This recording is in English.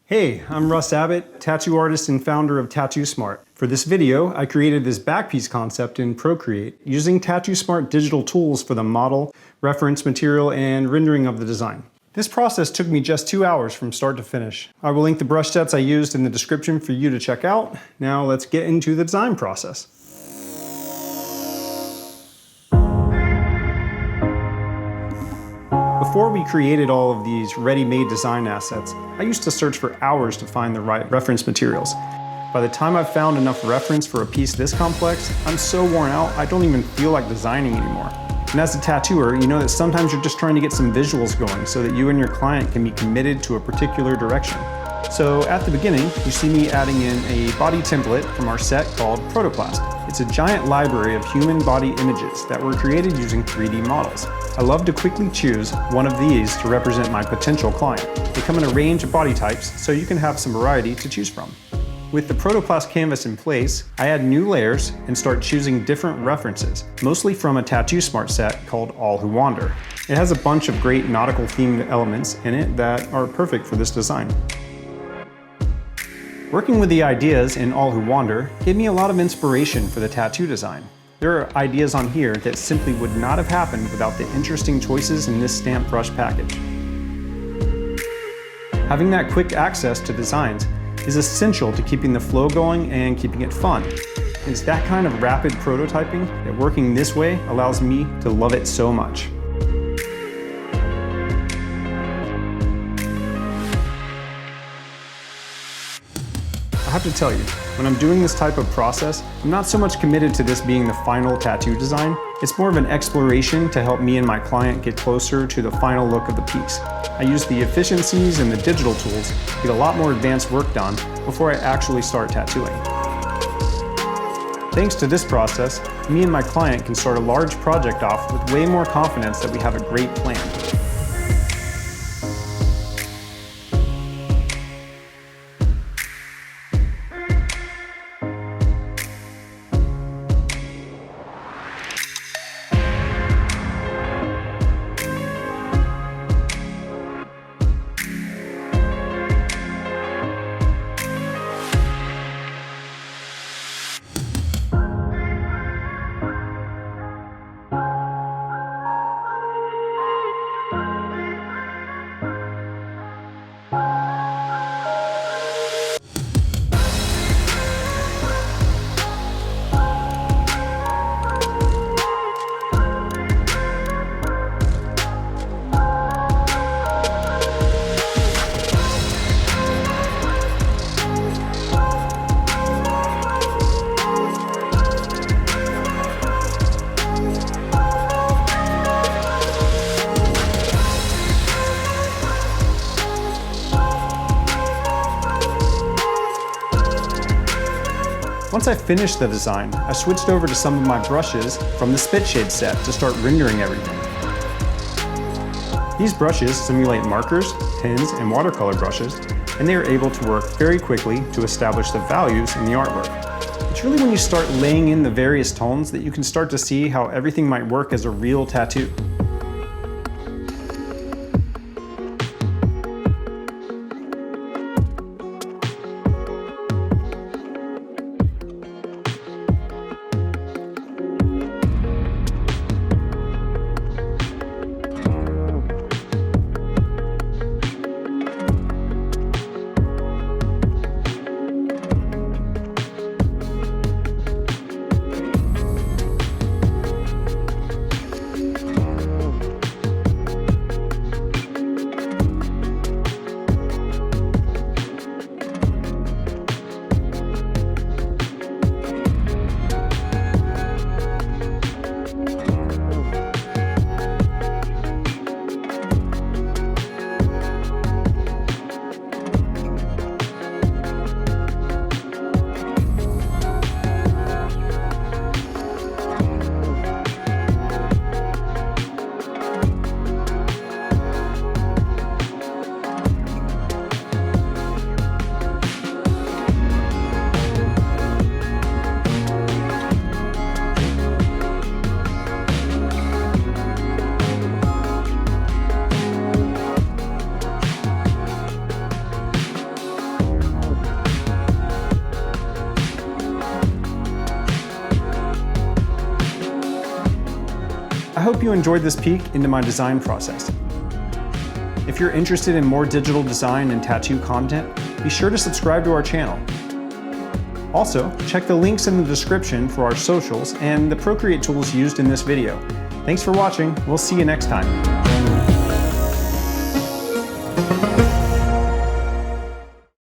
Hey, I'm Russ Abbott, tattoo artist and founder of Tattoo Smart. For this video, I created this back piece concept in Procreate using Tattoo Smart digital tools for the model, reference material, and rendering of the design. This process took me just 2 hours from start to finish. I will link the brush sets I used in the description for you to check out. Now let's get into the design process. Before we created all of these ready-made design assets, I used to search for hours to find the right reference materials. By the time I've found enough reference for a piece this complex, I'm so worn out I don't even feel like designing anymore. And as a tattooer, you know that sometimes you're just trying to get some visuals going so that you and your client can be committed to a particular direction. So at the beginning, you see me adding in a body template from our set called Protoplast. It's a giant library of human body images that were created using 3D models. I love to quickly choose one of these to represent my potential client. They come in a range of body types, so you can have some variety to choose from. With the Protoplast canvas in place, I add new layers and start choosing different references, mostly from a Tattoo Smart set called All Who Wander. It has a bunch of great nautical themed elements in it that are perfect for this design. Working with the ideas in All Who Wander gave me a lot of inspiration for the tattoo design. There are ideas on here that simply would not have happened without the interesting choices in this stamp brush package. Having that quick access to designs is essential to keeping the flow going and keeping it fun. It's that kind of rapid prototyping that working this way allows me to love it so much. I have to tell you, when I'm doing this type of process, I'm not so much committed to this being the final tattoo design. It's more of an exploration to help me and my client get closer to the final look of the piece. I use the efficiencies and the digital tools to get a lot more advanced work done before I actually start tattooing. Thanks to this process, me and my client can start a large project off with way more confidence that we have a great plan. Once I finished the design, I switched over to some of my brushes from the Spitshade set to start rendering everything. These brushes simulate markers, pens, and watercolor brushes, and they are able to work very quickly to establish the values in the artwork. It's really when you start laying in the various tones that you can start to see how everything might work as a real tattoo. I hope you enjoyed this peek into my design process. If you're interested in more digital design and tattoo content, be sure to subscribe to our channel. Also, check the links in the description for our socials and the Procreate tools used in this video. Thanks for watching. We'll see you next time.